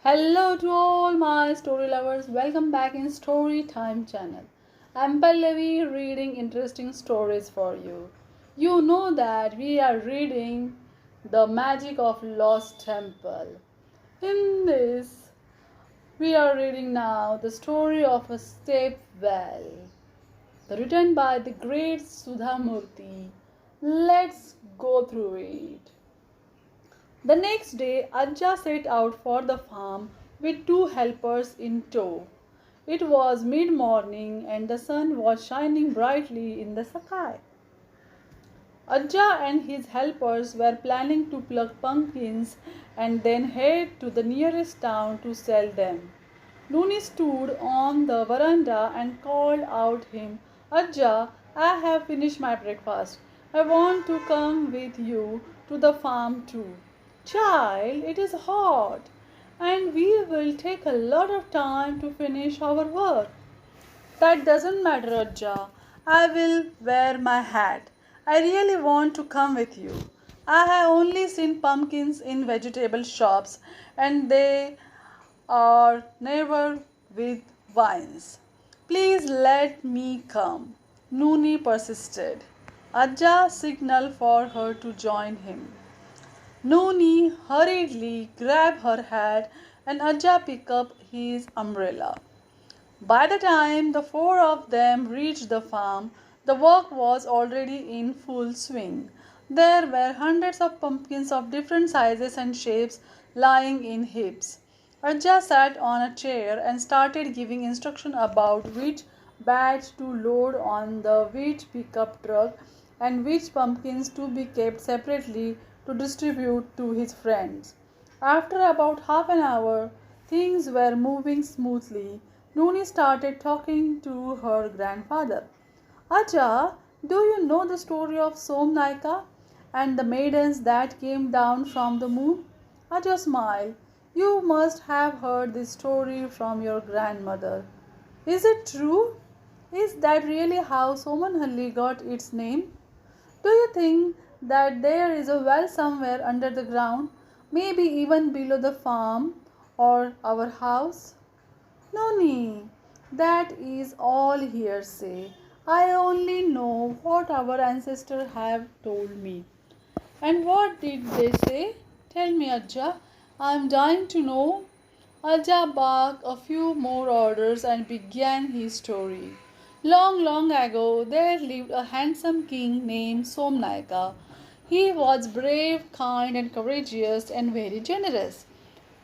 Hello to all my story lovers. Welcome back in Story Time channel. I'm Pallavi reading interesting stories for you. You know that we are reading The Magic of Lost Temple. In this, we are reading now the story of a stepwell, written by the great Sudha Murty. Let's go through it. The next day, Ajja set out for the farm with two helpers in tow. It was mid morning and the sun was shining brightly in the sky. Ajja and his helpers were planning to pluck pumpkins and then head to the nearest town to sell them. Nooni stood on the veranda and called out him, Ajja, I have finished my breakfast. I want to come with you to the farm too. Child, it is hot, and we will take a lot of time to finish our work. That doesn't matter, Ajja. I will wear my hat. I really want to come with you. I have only seen pumpkins in vegetable shops, and they are never with vines. Please let me come. Nooni persisted. Ajja signaled for her to join him. Nooni hurriedly grabbed her hat and Ajja picked up his umbrella. By the time the four of them reached the farm, the work was already in full swing. There were hundreds of pumpkins of different sizes and shapes lying in heaps. Ajja sat on a chair and started giving instruction about which batch to load on the wheat pickup truck and which pumpkins to be kept separately to distribute to his friends. After about half an hour, things were moving smoothly. Nooni started talking to her grandfather. Aja, do you know the story of Somnaika and the maidens that came down from the moon? Aja smiled. You must have heard this story from your grandmother. Is it true? Is that really how Somanhalli got its name? Do you think that there is a well somewhere under the ground, maybe even below the farm or our house? No, that is all hearsay. I only know what our ancestors have told me. And what did they say? Tell me, Ajja. I am dying to know. Ajja barked a few more orders and began his story. Long, long ago, there lived a handsome king named Somnaika. He was brave, kind, and courageous, and very generous.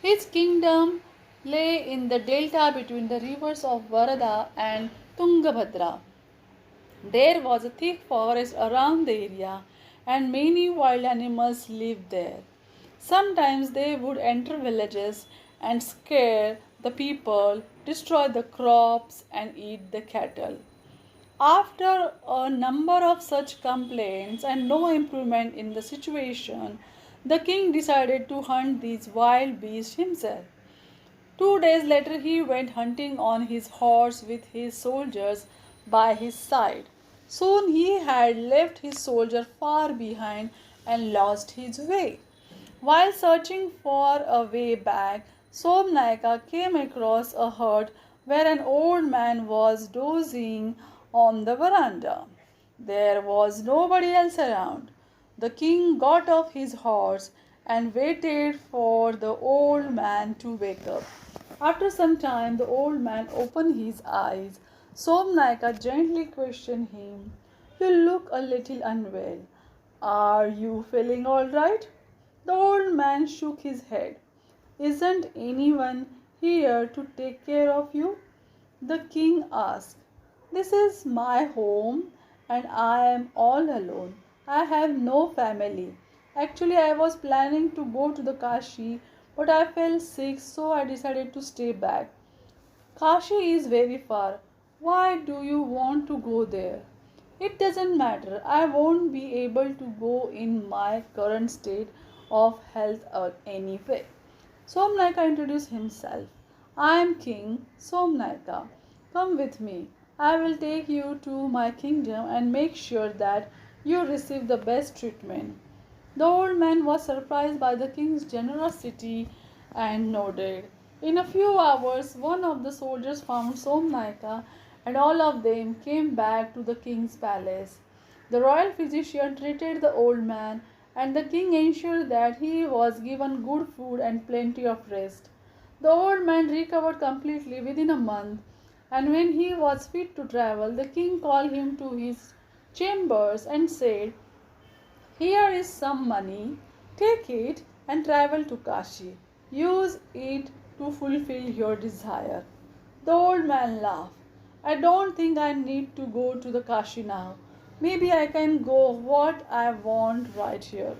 His kingdom lay in the delta between the rivers of Varada and Tungabhadra. There was a thick forest around the area, and many wild animals lived there. Sometimes they would enter villages and scare the people, destroy the crops, and eat the cattle. After a number of such complaints and no improvement in the situation, the king decided to hunt these wild beasts himself. 2 days later, he went hunting on his horse with his soldiers by his side. Soon he had left his soldier far behind and lost his way. While searching for a way back, Somnaika came across a hut where an old man was dozing on the veranda. There was nobody else around. The king got off his horse and waited for the old man to wake up. After some time, the old man opened his eyes. Somnaika gently questioned him. You look a little unwell. Are you feeling all right? The old man shook his head. Isn't anyone here to take care of you? The king asked. This is my home and I am all alone. I have no family. Actually, I was planning to go to the Kashi, but I fell sick, so I decided to stay back. Kashi is very far. Why do you want to go there? It doesn't matter. I won't be able to go in my current state of health anyway. Somnaika introduced himself. I am King Somnaika. Come with me. I will take you to my kingdom and make sure that you receive the best treatment. The old man was surprised by the king's generosity and nodded. In a few hours, one of the soldiers found Somnaika, and all of them came back to the king's palace. The royal physician treated the old man, and the king ensured that he was given good food and plenty of rest. The old man recovered completely within a month, and when he was fit to travel, the king called him to his chambers and said, "Here is some money. Take it and travel to Kashi. Use it to fulfill your desire." The old man laughed. "I don't think I need to go to the Kashi now. Maybe I can go what I want right here."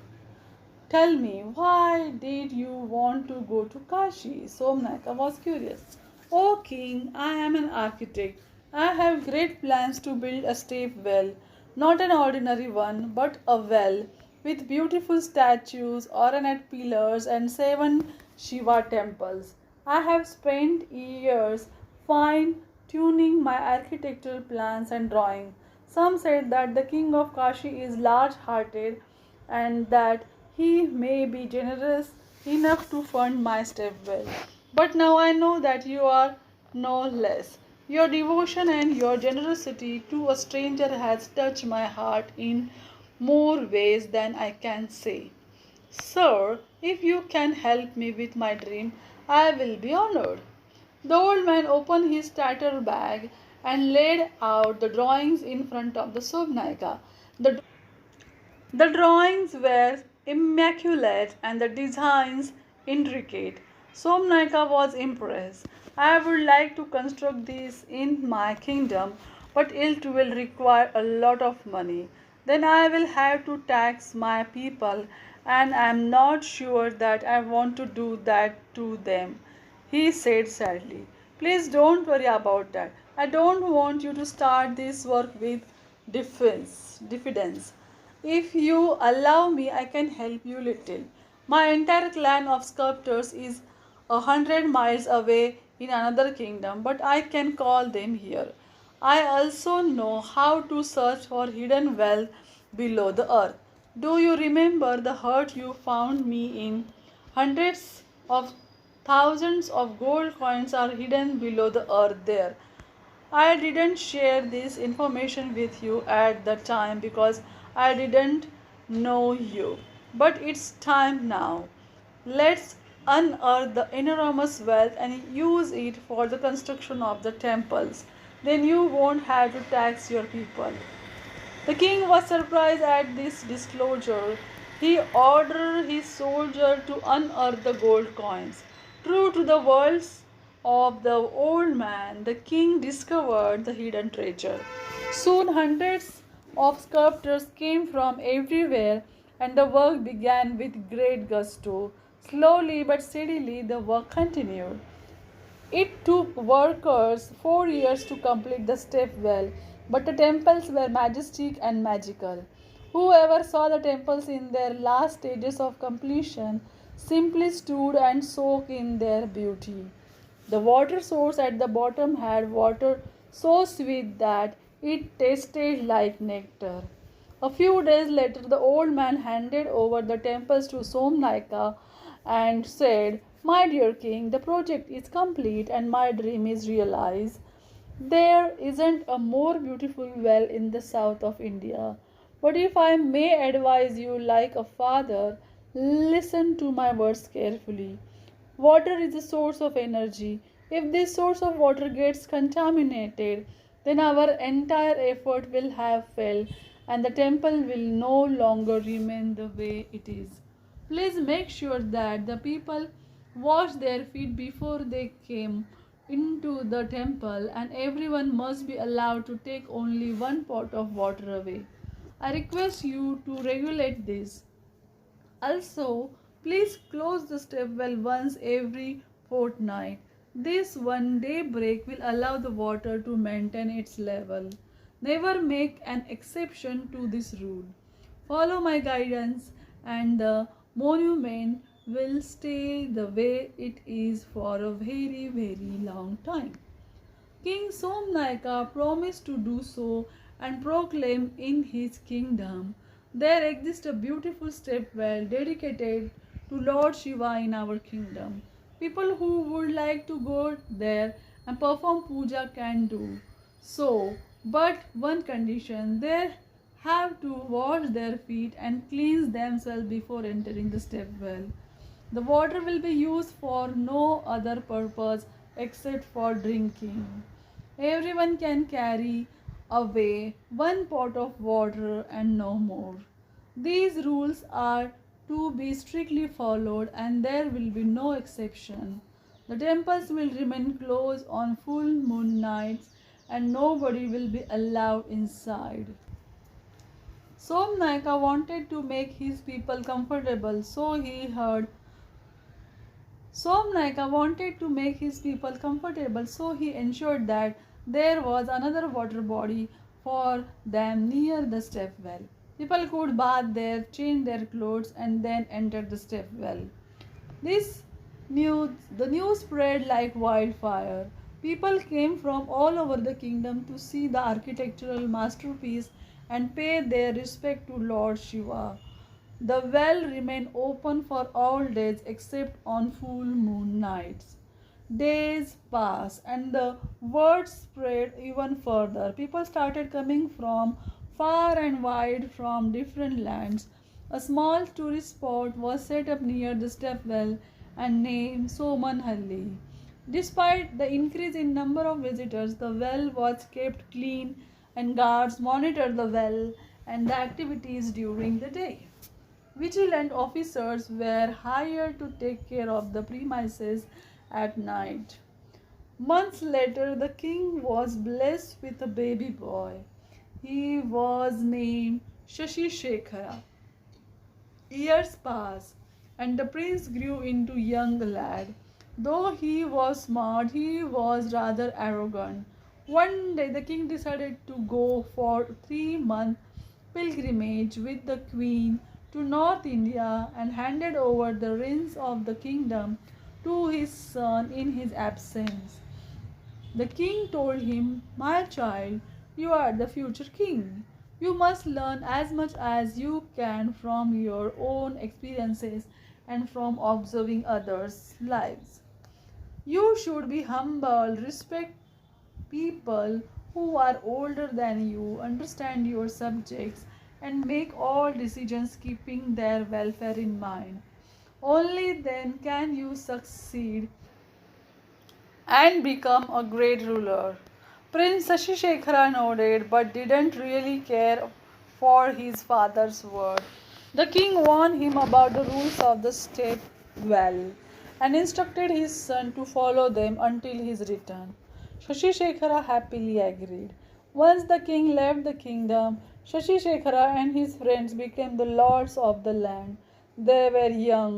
"Tell me, why did you want to go to Kashi?" Somnaka was curious. "O king, I am an architect. I have great plans to build a step well, not an ordinary one, but a well with beautiful statues, ornate pillars, and 7 Shiva temples. I have spent years fine tuning my architectural plans and drawing. Some said that the king of Kashi is large hearted and that he may be generous enough to fund my stepwell. But now I know that you are no less. Your devotion and your generosity to a stranger has touched my heart in more ways than I can say. Sir, if you can help me with my dream, I will be honored." The old man opened his tattered bag and laid out the drawings in front of the Sobnaika. The the drawings were immaculate and the designs intricate. Somnaika was impressed. "I would like to construct this in my kingdom, but it will require a lot of money. Then I will have to tax my people, and I am not sure that I want to do that to them," he said sadly. "Please don't worry about that. I don't want you to start this work with diffidence. If you allow me, I can help you little. My entire clan of sculptors is 100 miles away in another kingdom, but I can call them here. I also know how to search for hidden wealth below the earth. Do you remember the hut you found me in? Hundreds of thousands of gold coins are hidden below the earth there. I didn't share this information with you at the time because I didn't know you. But it's time now. Let's unearth the enormous wealth and use it for the construction of the temples. Then you won't have to tax your people." The king was surprised at this disclosure. He ordered his soldier to unearth the gold coins. True to the words of the old man, the king discovered the hidden treasure. Soon hundreds of sculptors came from everywhere, and the work began with great gusto. Slowly but steadily, the work continued. It took workers 4 years to complete the step well, but the temples were majestic and magical. Whoever saw the temples in their last stages of completion simply stood and soaked in their beauty. The water source at the bottom had water so sweet that it tasted like nectar. A few days later, the old man handed over the temples to Somnaika and said, "My dear king, the project is complete and my dream is realized. There isn't a more beautiful well in the south of India. But if I may advise you like a father, listen to my words carefully. Water is a source of energy. If this source of water gets contaminated, then our entire effort will have failed and the temple will no longer remain the way it is. Please make sure that the people wash their feet before they came into the temple, and everyone must be allowed to take only one pot of water away. I request you to regulate this. Also, please close the stepwell once every fortnight. This 1 day break will allow the water to maintain its level. Never make an exception to this rule. Follow my guidance, and the monument will stay the way it is for a very, very long time. King Somnaika promised to do so and proclaimed in his kingdom, "There exists a beautiful stepwell dedicated to Lord Shiva in our kingdom. People who would like to go there and perform puja can do so, but one condition, they have to wash their feet and cleanse themselves before entering the step well. The water will be used for no other purpose except for drinking. Everyone can carry away one pot of water and no more. These rules are to be strictly followed and there will be no exception. The temples will remain closed on full moon nights and nobody will be allowed inside. Somnaka wanted to make his people comfortable, so he ensured that there was another water body for them near the step well. People could bathe there, change their clothes, and then enter the step well. This the news spread like wildfire. People came from all over the kingdom to see the architectural masterpiece and pay their respect to Lord Shiva. The well remained open for all days except on full moon nights. Days passed and the word spread even further. People started coming from far and wide from different lands. A small tourist spot was set up near the stepwell and named Somanhalli. Despite the increase in number of visitors, the well was kept clean and guards monitored the well and the activities during the day. Vigilant officers were hired to take care of the premises at night. Months later, the king was blessed with a baby boy. He was named Shashi Shekhara. Years passed, and the prince grew into a young lad. Though he was smart, he was rather arrogant. One day, the king decided to go for 3 month pilgrimage with the queen to North India and handed over the reins of the kingdom to his son in his absence. The king told him, "My child, you are the future king. You must learn as much as you can from your own experiences and from observing others' lives. You should be humble, respect people who are older than you, understand your subjects, and make all decisions keeping their welfare in mind. Only then can you succeed and become a great ruler." Prince Sashishekara nodded but didn't really care for his father's word. The king warned him about the rules of the state well and instructed his son to follow them until his return. Shashishekara happily agreed. Once the king left the kingdom, Shashishekara and his friends became the lords of the land. They were young,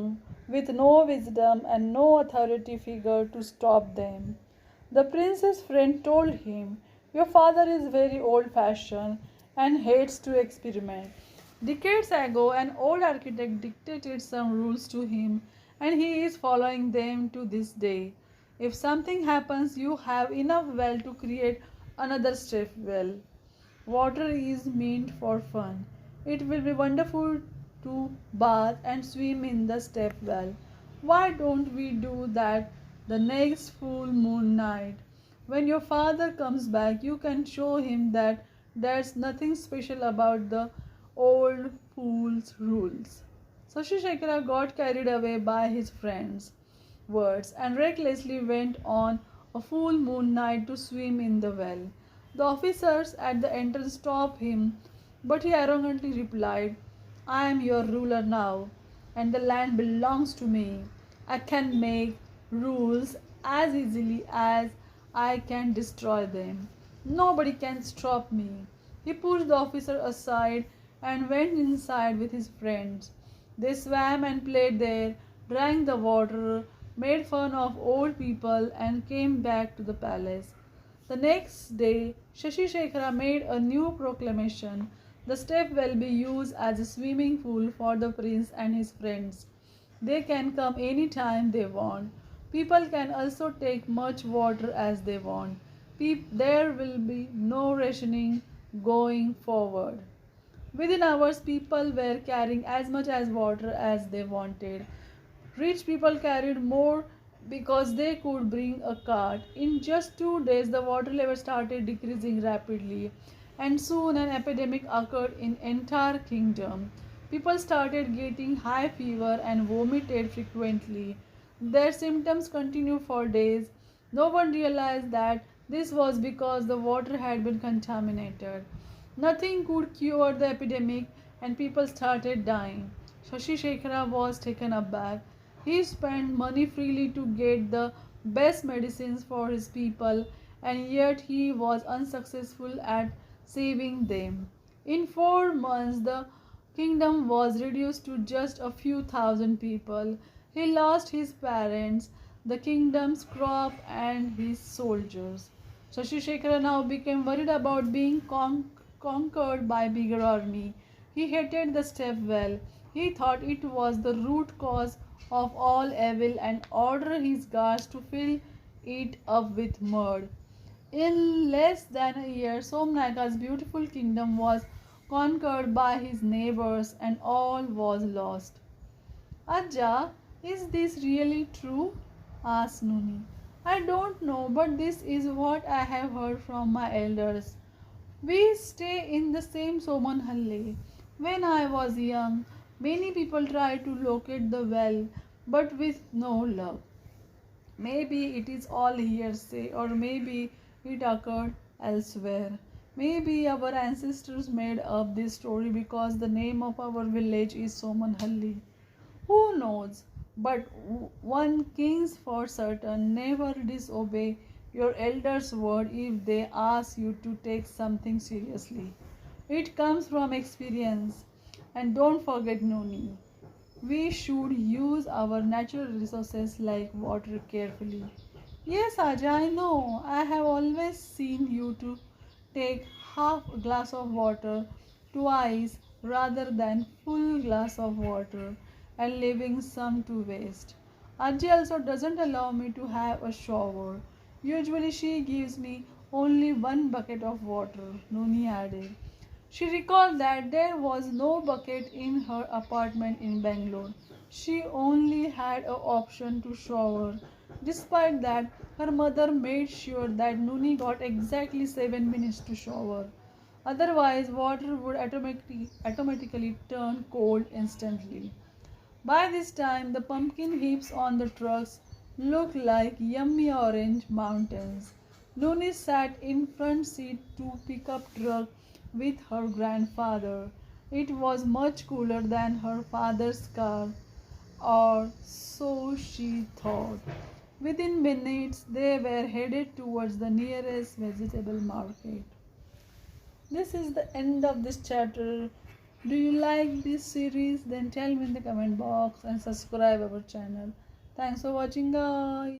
with no wisdom and no authority figure to stop them. The prince's friend told him, "Your father is very old fashioned and hates to experiment. Decades ago, an old architect dictated some rules to him, and he is following them to this day. If something happens, you have enough well to create another step well. Water is meant for fun. It will be wonderful to bath and swim in the step well. Why don't we do that the next full moon night? When your father comes back, you can show him that there's nothing special about the old fool's rules." Sashishekara got carried away by his friends' words and recklessly went on a full moon night to swim in the well. The officers at the entrance stopped him, but he arrogantly replied, "I am your ruler now, and the land belongs to me. I can make rules as easily as I can destroy them. Nobody can stop me." He pushed the officer aside and went inside with his friends. They swam and played there, drank the water, made fun of old people, and came back to the palace. The next day, Shashishekara made a new proclamation. The step will be used as a swimming pool for the prince and his friends. They can come any time they want. People can also take much water as they want. There will be no rationing going forward. Within hours, people were carrying as much as water as they wanted. Rich people carried more because they could bring a cart. In just 2 days, the water level started decreasing rapidly, and soon an epidemic occurred in entire kingdom. People started getting high fever and vomited frequently. Their symptoms continued for days. No one realized that this was because the water had been contaminated. Nothing could cure the epidemic, and people started dying. Shashi Shekhara was taken aback. He spent money freely to get the best medicines for his people, and yet he was unsuccessful at saving them. In 4 months, the kingdom was reduced to just a few thousand people. He lost his parents, the kingdom's crop, and his soldiers. Shashi Shekhara now became worried about being conquered by bigger army. He hated the stepwell. He thought it was the root cause of all evil and ordered his guards to fill it up with mud. In less than a year, Somnaga's beautiful kingdom was conquered by his neighbors and all was lost. Ajja, is this really true? Asked Nooni. I don't know, but this is what I have heard from my elders. We stay in the same Somanhalle. When I was young, many people tried to locate the well, but with no luck. Maybe it is all hearsay, or maybe it occurred elsewhere. Maybe our ancestors made up this story because the name of our village is Somanhalli. Who knows? But one king's for certain, never disobey your elders' word if they ask you to take something seriously. It comes from experience. And don't forget Noni. We should use our natural resources like water carefully. Yes, Aja, I know. I have always seen you to take half a glass of water twice rather than full glass of water and leaving some to waste. Aji also doesn't allow me to have a shower. Usually she gives me only one bucket of water, Noni added. She recalled that there was no bucket in her apartment in Bangalore. She only had an option to shower. Despite that, her mother made sure that Nooni got exactly 7 minutes to shower. Otherwise, water would automatically turn cold instantly. By this time, the pumpkin heaps on the trucks looked like yummy orange mountains. Nooni sat in front seat to pick up truck with her grandfather. It was much cooler than her father's car, or so she thought. Within minutes, they were headed towards the nearest vegetable market. This is the end of this chapter. Do you like this series? Then tell me in the comment box and subscribe our channel. Thanks for watching, guys.